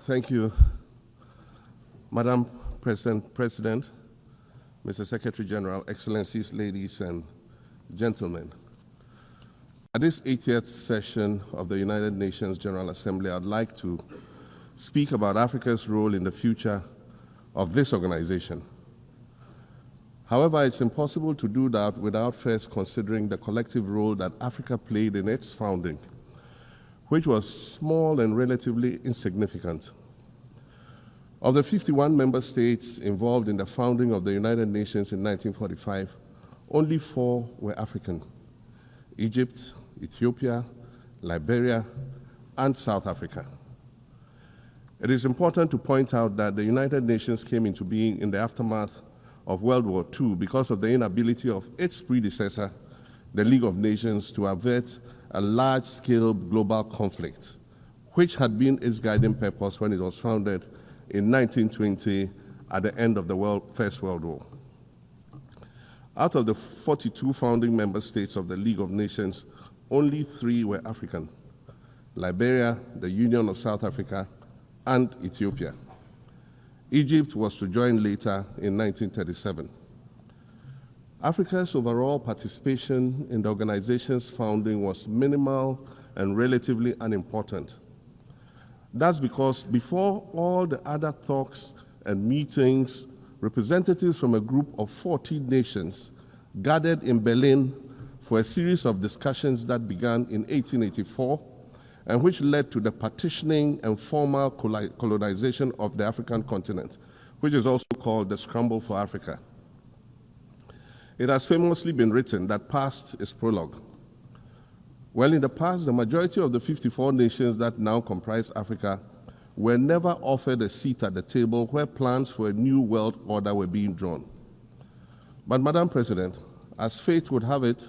Thank you, Madam President, Mr. Secretary General, Excellencies, ladies and gentlemen. At this 80th session of the United Nations General Assembly, I'd like to speak about Africa's role in the future of this organization. However, it's impossible to do that without first considering the collective role that Africa played in its founding, which was small and relatively insignificant. Of the 51 member states involved in the founding of the United Nations in 1945, only 4 were African: Egypt, Ethiopia, Liberia, and South Africa. It is important to point out that the United Nations came into being in the aftermath of World War II because of the inability of its predecessor, the League of Nations, to avert a large-scale global conflict, which had been its guiding purpose when it was founded in 1920 at the end of the First World War. Out of the 42 founding member states of the League of Nations, only 3 were African: Liberia, the Union of South Africa, and Ethiopia. Egypt was to join later in 1937. Africa's overall participation in the organization's founding was minimal and relatively unimportant. That's because before all the other talks and meetings, representatives from a group of 14 nations gathered in Berlin for a series of discussions that began in 1884 and which led to the partitioning and formal colonization of the African continent, which is also called the Scramble for Africa. It has famously been written that past is prologue. Well, in the past, the majority of the 54 nations that now comprise Africa were never offered a seat at the table where plans for a new world order were being drawn. But, Madam President, as fate would have it,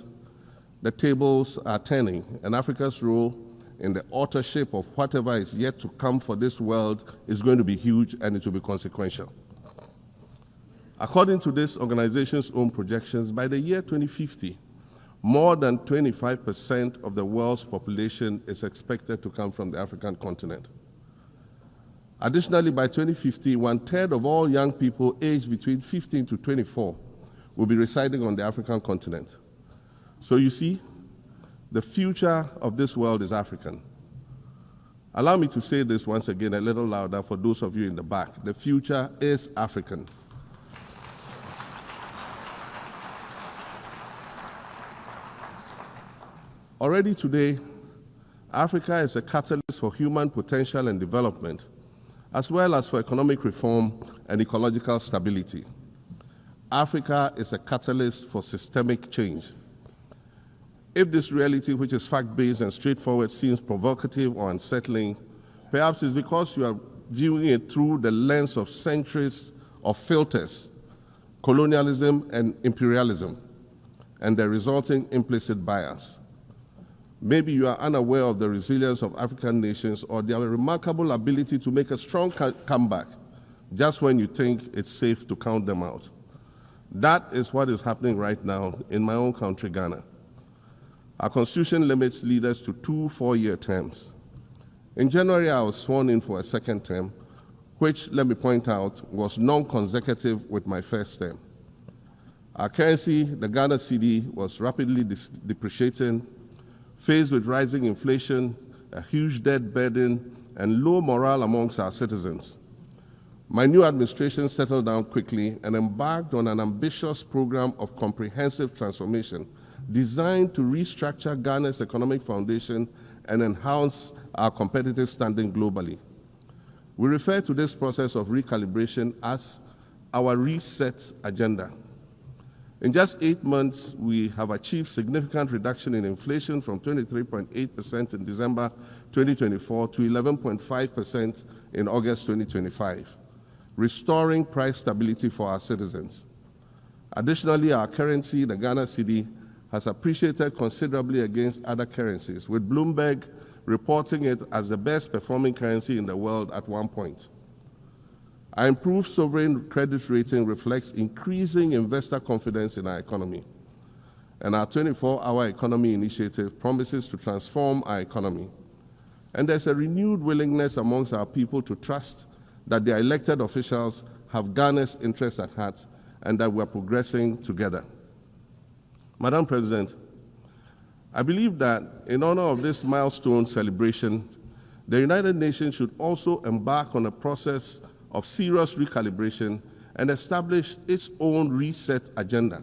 the tables are turning, and Africa's role in the authorship of whatever is yet to come for this world is going to be huge, and it will be consequential. According to this organization's own projections, by the year 2050, more than 25% of the world's population is expected to come from the African continent. Additionally, by 2050, 1/3 of all young people aged between 15 to 24 will be residing on the African continent. So you see, the future of this world is African. Allow me to say this once again a little louder for those of you in the back. The future is African. Already today, Africa is a catalyst for human potential and development, as well as for economic reform and ecological stability. Africa is a catalyst for systemic change. If this reality, which is fact-based and straightforward, seems provocative or unsettling, perhaps it's because you are viewing it through the lens of centuries of filters, colonialism and imperialism, and the resulting implicit bias. Maybe you are unaware of the resilience of African nations or their remarkable ability to make a strong comeback just when you think it's safe to count them out. That is what is happening right now in my own country, Ghana. Our constitution limits leaders to 2 4-year terms. In January, I was sworn in for a second term, which, let me point out, was non-consecutive with my first term. Our currency, the Ghana cedi, was rapidly depreciating, faced with rising inflation, a huge debt burden, and low morale amongst our citizens. My new administration settled down quickly and embarked on an ambitious program of comprehensive transformation designed to restructure Ghana's economic foundation and enhance our competitive standing globally. We refer to this process of recalibration as our reset agenda. In just 8 months, we have achieved significant reduction in inflation from 23.8% in December 2024 to 11.5% in August 2025, restoring price stability for our citizens. Additionally, our currency, the Ghana cedi, has appreciated considerably against other currencies, with Bloomberg reporting it as the best performing currency in the world at one point. Our improved sovereign credit rating reflects increasing investor confidence in our economy. And our 24-hour economy initiative promises to transform our economy. And there's a renewed willingness amongst our people to trust that their elected officials have Ghana's interests at heart and that we're progressing together. Madam President, I believe that in honor of this milestone celebration, the United Nations should also embark on a process of serious recalibration and establish its own reset agenda.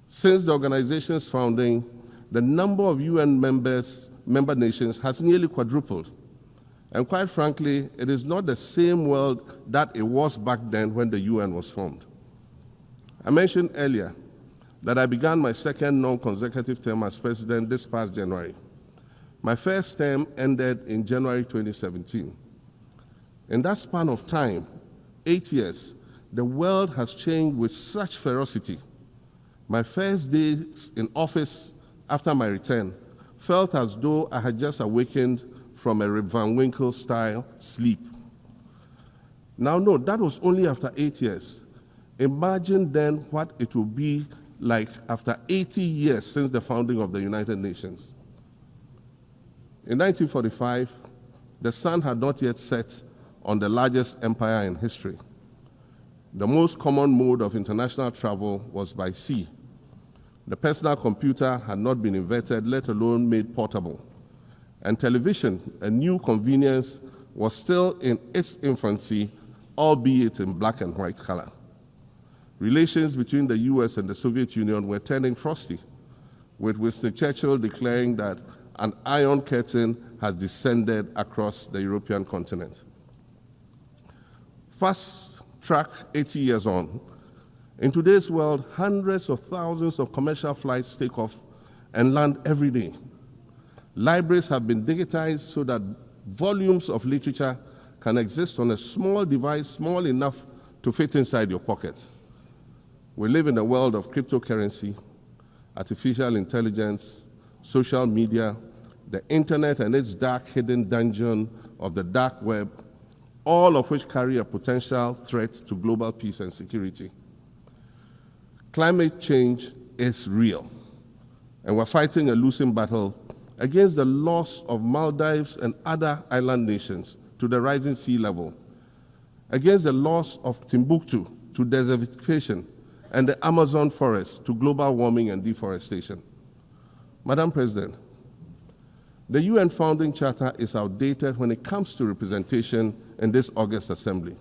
Since the organization's founding, the number of UN member nations has nearly quadrupled. And quite frankly, it is not the same world that it was back then when the UN was formed. I mentioned earlier that I began my second non-consecutive term as president this past January. My first term ended in January 2017. In that span of time, 8 years, the world has changed with such ferocity. My first days in office after my return felt as though I had just awakened from a Rip Van Winkle-style sleep. Now, no, that was only after 8 years. Imagine then what it will be like after 80 years since the founding of the United Nations. In 1945, the sun had not yet set on the largest empire in history. The most common mode of international travel was by sea. The personal computer had not been invented, let alone made portable. And television, a new convenience, was still in its infancy, albeit in black and white color. Relations between the US and the Soviet Union were turning frosty, with Winston Churchill declaring that an iron curtain has descended across the European continent. Fast track 80 years on, in today's world, hundreds of thousands of commercial flights take off and land every day. Libraries have been digitized so that volumes of literature can exist on a small device, small enough to fit inside your pocket. We live in a world of cryptocurrency, artificial intelligence, social media, the internet and its dark hidden dungeon of the dark web, all of which carry a potential threat to global peace and security. Climate change is real, and we're fighting a losing battle against the loss of Maldives and other island nations to the rising sea level, against the loss of Timbuktu to desertification and the Amazon forest to global warming and deforestation. Madam President, the UN Founding Charter is outdated when it comes to representation in this August Assembly.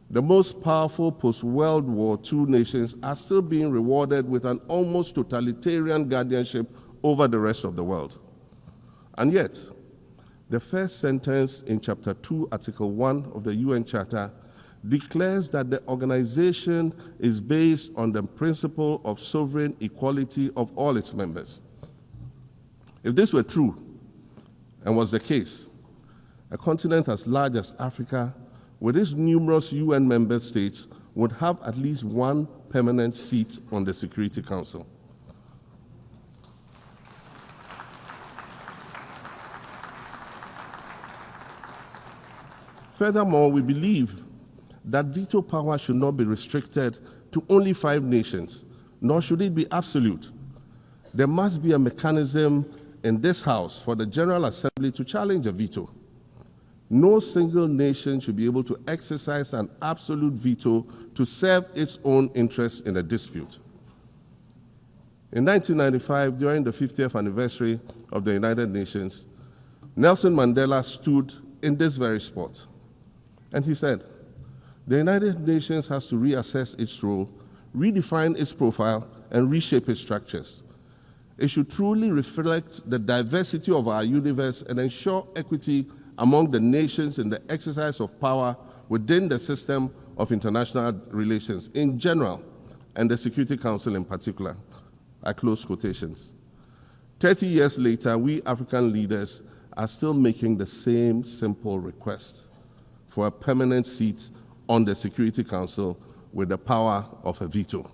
The most powerful post-World War II nations are still being rewarded with an almost totalitarian guardianship over the rest of the world. And yet, the first sentence in Chapter 2, Article 1 of the UN Charter declares that the organization is based on the principle of sovereign equality of all its members. If this were true, and was the case, a continent as large as Africa, with its numerous UN member states, would have at least one permanent seat on the Security Council. Furthermore, we believe that veto power should not be restricted to only 5 nations, nor should it be absolute. There must be a mechanism in this House for the General Assembly to challenge a veto. No single nation should be able to exercise an absolute veto to serve its own interests in a dispute. In 1995, during the 50th anniversary of the United Nations, Nelson Mandela stood in this very spot, and he said, "The United Nations has to reassess its role, redefine its profile, and reshape its structures. It should truly reflect the diversity of our universe and ensure equity among the nations in the exercise of power within the system of international relations in general and the Security Council in particular." I close quotations. 30 years later, we African leaders are still making the same simple request for a permanent seat on the Security Council with the power of a veto.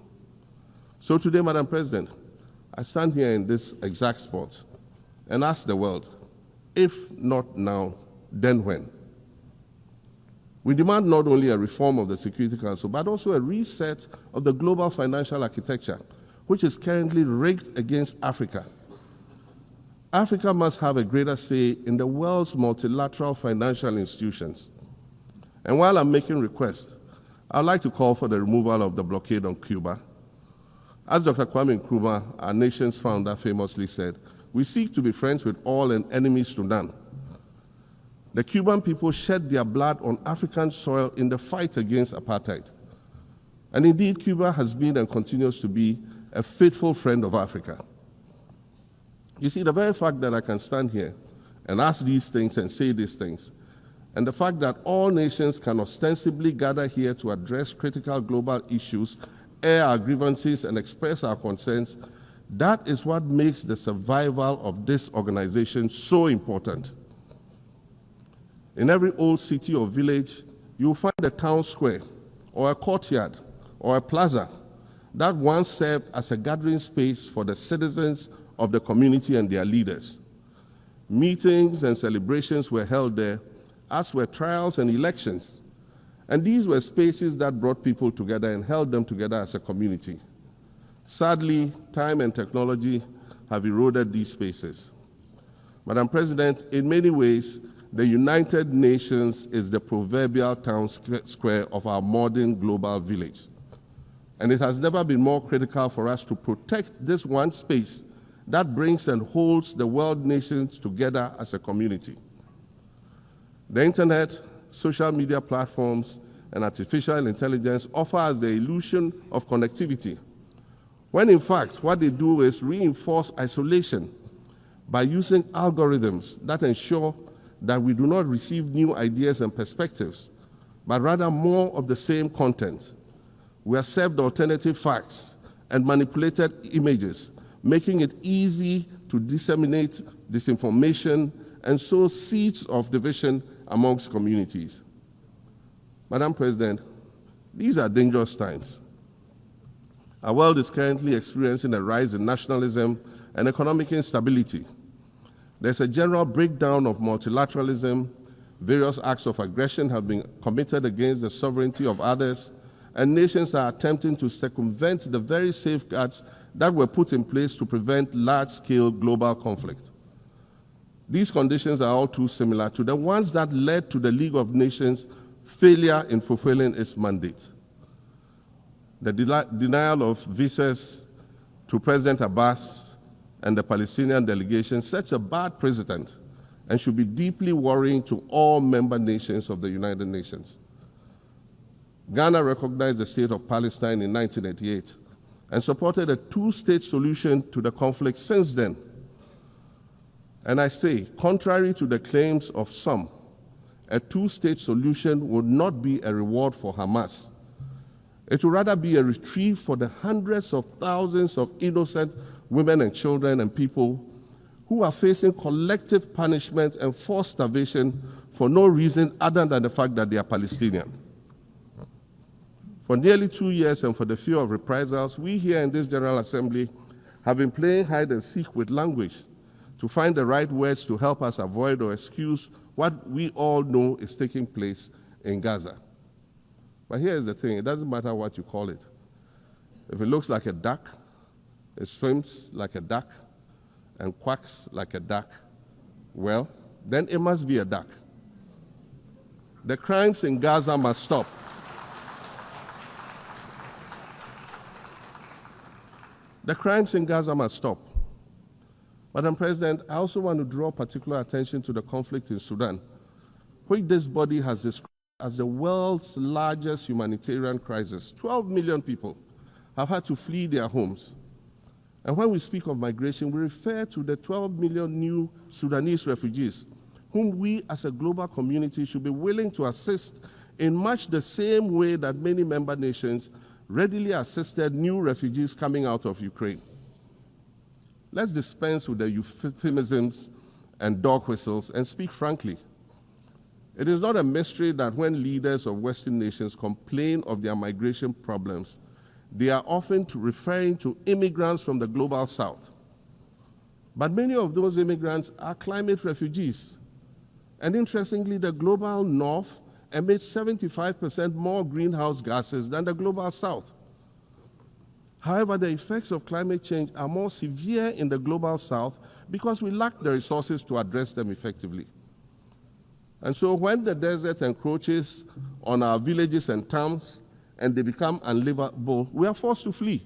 So today, Madam President, I stand here in this exact spot and ask the world, if not now, then when? We demand not only a reform of the Security Council, but also a reset of the global financial architecture, which is currently rigged against Africa. Africa must have a greater say in the world's multilateral financial institutions. And while I'm making requests, I'd like to call for the removal of the blockade on Cuba. As Dr. Kwame Nkrumah, our nation's founder, famously said, we seek to be friends with all and enemies to none. The Cuban people shed their blood on African soil in the fight against apartheid. And indeed, Cuba has been and continues to be a faithful friend of Africa. You see, the very fact that I can stand here and ask these things and say these things, and the fact that all nations can ostensibly gather here to address critical global issues, air our grievances, and express our concerns, that is what makes the survival of this organization so important. In every old city or village, you'll find a town square, or a courtyard, or a plaza that once served as a gathering space for the citizens of the community and their leaders. Meetings and celebrations were held there, as were trials and elections. And these were spaces that brought people together and held them together as a community. Sadly, time and technology have eroded these spaces. Madam President, in many ways, the United Nations is the proverbial town square of our modern global village. And it has never been more critical for us to protect this one space that brings and holds the world nations together as a community. The internet, social media platforms, and artificial intelligence offer us the illusion of connectivity, when in fact what they do is reinforce isolation by using algorithms that ensure that we do not receive new ideas and perspectives, but rather more of the same content. We are served alternative facts and manipulated images, making it easy to disseminate disinformation and sow seeds of division amongst communities. Madam President, these are dangerous times. Our world is currently experiencing a rise in nationalism and economic instability. There's a general breakdown of multilateralism. Various acts of aggression have been committed against the sovereignty of others, and nations are attempting to circumvent the very safeguards that were put in place to prevent large-scale global conflict. These conditions are all too similar to the ones that led to the League of Nations' failure in fulfilling its mandate. The denial of visas to President Abbas and the Palestinian delegation sets a bad precedent and should be deeply worrying to all member nations of the United Nations. Ghana recognized the state of Palestine in 1988 and supported a two-state solution to the conflict since then. And I say, contrary to the claims of some, a two-state solution would not be a reward for Hamas. It would rather be a reprieve for the hundreds of thousands of innocent women and children and people who are facing collective punishment and forced starvation for no reason other than the fact that they are Palestinian. For nearly 2 years and for the fear of reprisals, we here in this General Assembly have been playing hide and seek with language to find the right words to help us avoid or excuse what we all know is taking place in Gaza. But here's the thing, it doesn't matter what you call it. If it looks like a duck, it swims like a duck, and quacks like a duck, well, then it must be a duck. The crimes in Gaza must stop. The crimes in Gaza must stop. Madam President, I also want to draw particular attention to the conflict in Sudan, which this body has described as the world's largest humanitarian crisis. 12 million people have had to flee their homes. And when we speak of migration, we refer to the 12 million new Sudanese refugees, whom we as a global community should be willing to assist in much the same way that many member nations readily assisted new refugees coming out of Ukraine. Let's dispense with the euphemisms and dog whistles and speak frankly. It is not a mystery that when leaders of Western nations complain of their migration problems, they are often referring to immigrants from the global south. But many of those immigrants are climate refugees. And interestingly, the global north emits 75% more greenhouse gases than the global south. However, the effects of climate change are more severe in the global south because we lack the resources to address them effectively. And so when the desert encroaches on our villages and towns and they become unlivable, we are forced to flee.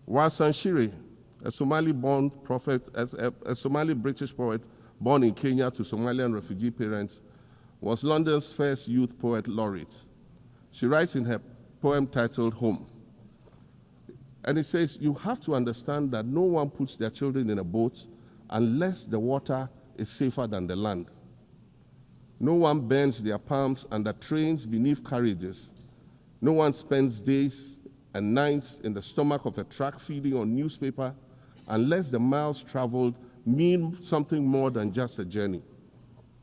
Wassan Shire, a Somali-born prophet, a Somali-British poet born in Kenya to Somalian refugee parents, was London's first youth poet laureate. She writes in her poem titled Home. And it says, you have to understand that no one puts their children in a boat unless the water is safer than the land. No one bends their palms under trains beneath carriages. No one spends days and nights in the stomach of a truck feeding on newspaper unless the miles traveled mean something more than just a journey.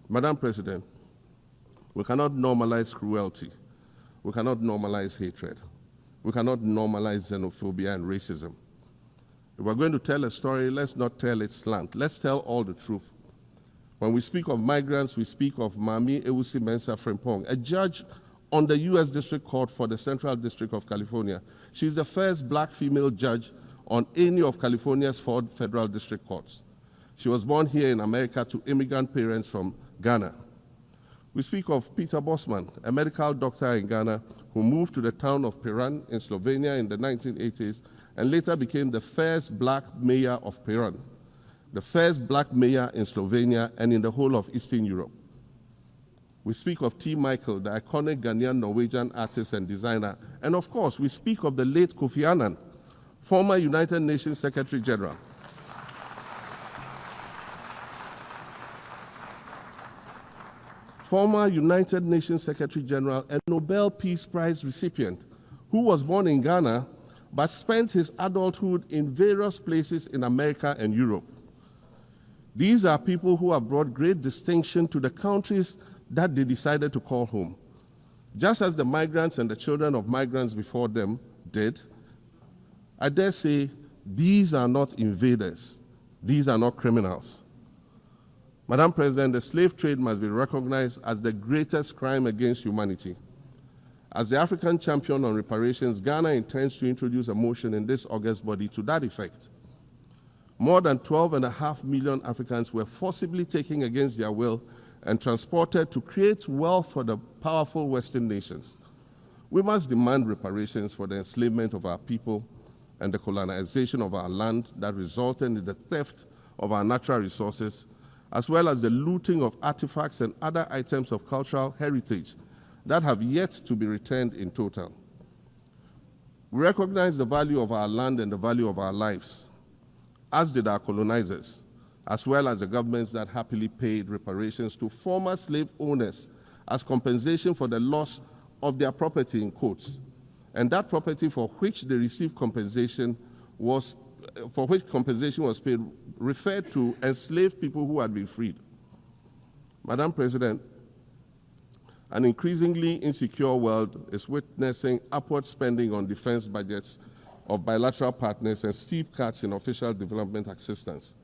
Madam President, we cannot normalize cruelty. We cannot normalize hatred. We cannot normalize xenophobia and racism. If we're going to tell a story, let's not tell its slant. Let's tell all the truth. When we speak of migrants, we speak of Mami Ewusi Mensah Frimpong, a judge on the U.S. District Court for the Central District of California. She's the first black female judge on any of California's 4 federal district courts. She was born here in America to immigrant parents from Ghana. We speak of Peter Bosman, a medical doctor in Ghana who moved to the town of Piran in Slovenia in the 1980s and later became the first black mayor of Piran, the first black mayor in Slovenia and in the whole of Eastern Europe. We speak of T. Michael, the iconic Ghanaian Norwegian artist and designer. And of course, we speak of the late Kofi Annan, former United Nations Secretary General. Former United Nations Secretary General and Nobel Peace Prize recipient, who was born in Ghana but spent his adulthood in various places in America and Europe. These are people who have brought great distinction to the countries that they decided to call home. Just as the migrants and the children of migrants before them did, I dare say these are not invaders. These are not criminals. Madam President, the slave trade must be recognized as the greatest crime against humanity. As the African champion on reparations, Ghana intends to introduce a motion in this august body to that effect. More than 12.5 million Africans were forcibly taken against their will and transported to create wealth for the powerful Western nations. We must demand reparations for the enslavement of our people and the colonization of our land that resulted in the theft of our natural resources, as well as the looting of artifacts and other items of cultural heritage that have yet to be returned in total. We recognize the value of our land and the value of our lives, as did our colonizers, as well as the governments that happily paid reparations to former slave owners as compensation for the loss of their property, in quotes, and that property for which they received compensation was paid referred to enslaved people who had been freed. Madam President, an increasingly insecure world is witnessing upward spending on defense budgets of bilateral partners and steep cuts in official development assistance.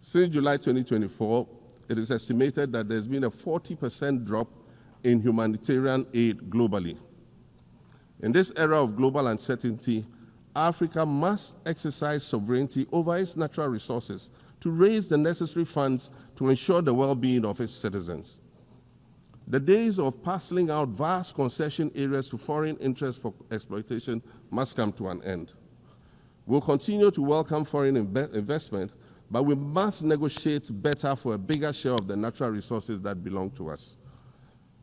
Since July 2024, it is estimated that there's been a 40% drop in humanitarian aid globally. In this era of global uncertainty, Africa must exercise sovereignty over its natural resources to raise the necessary funds to ensure the well-being of its citizens. The days of parceling out vast concession areas to foreign interests for exploitation must come to an end. We'll continue to welcome foreign investment, but we must negotiate better for a bigger share of the natural resources that belong to us.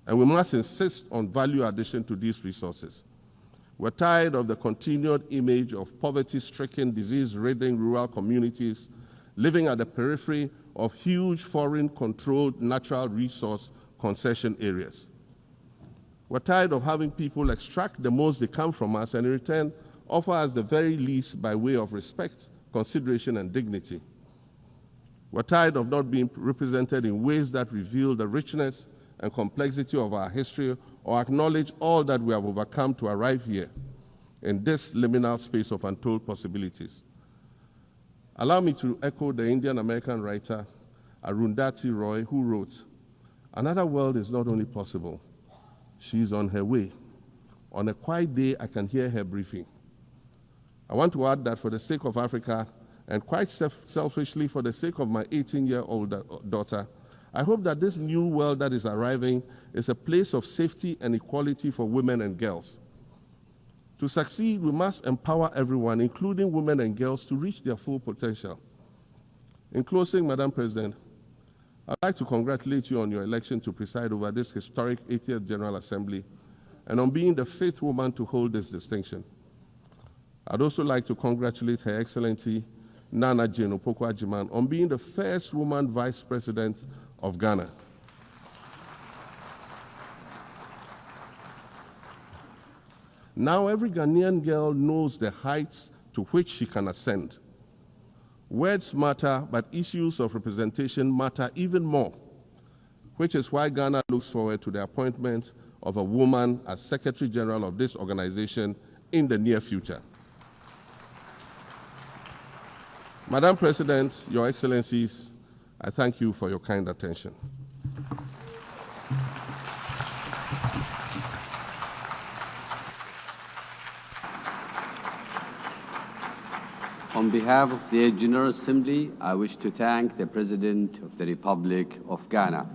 And we must insist on value addition to these resources. We're tired of the continued image of poverty-stricken, disease-ridden rural communities living at the periphery of huge foreign-controlled natural resource concession areas. We're tired of having people extract the most they can from us and in return offer us the very least by way of respect, consideration, and dignity. We're tired of not being represented in ways that reveal the richness and complexity of our history or acknowledge all that we have overcome to arrive here in this liminal space of untold possibilities. Allow me to echo the Indian-American writer Arundhati Roy, who wrote, "Another world is not only possible, she is on her way. On a quiet day, I can hear her breathing. I want to add that for the sake of Africa, and quite selfishly for the sake of my 18-year-old daughter, I hope that this new world that is arriving is a place of safety and equality for women and girls. To succeed, we must empower everyone, including women and girls, to reach their full potential. In closing, Madam President, I'd like to congratulate you on your election to preside over this historic 80th General Assembly and on being the 5th woman to hold this distinction. I'd also like to congratulate Her Excellency Nana Jane Opoku-Agyeman on being the first woman Vice President of Ghana. Now every Ghanaian girl knows the heights to which she can ascend. Words matter, but issues of representation matter even more, which is why Ghana looks forward to the appointment of a woman as Secretary General of this organization in the near future. Madam President, Your Excellencies, I thank you for your kind attention. On behalf of the General Assembly, I wish to thank the President of the Republic of Ghana.